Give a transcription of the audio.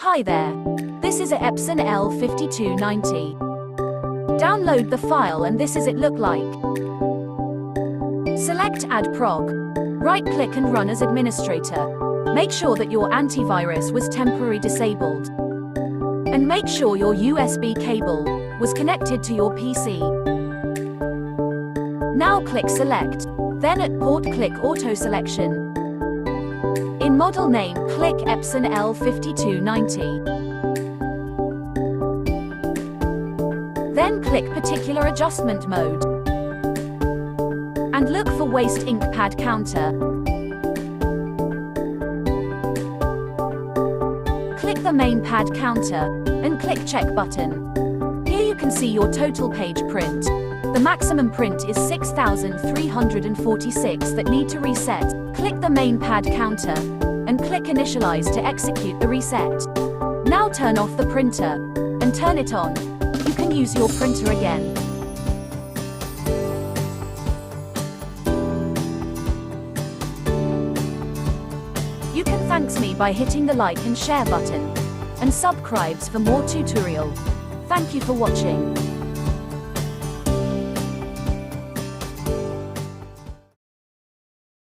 Hi there. This is a Epson L5290. Download the file and this is it look like. Select Add Prog. Right-click and run as administrator. Make sure that your antivirus was temporarily disabled. And make sure your USB cable was connected to your PC. Now click Select. Then at Port click Auto Selection. In model name, click Epson L5290. Then click Particular Adjustment Mode. And look for Waste Ink Pad Counter. Click the main pad counter, and click Check button. Here you can see your total page print. The maximum print is 6,346 that need to reset. Click the main pad counter, and click Initialize to execute the reset. Now turn off the printer, and turn it on. You can use your printer again. You can thanks me by hitting the like and share button, and subscribes for more tutorial. Thank you for watching.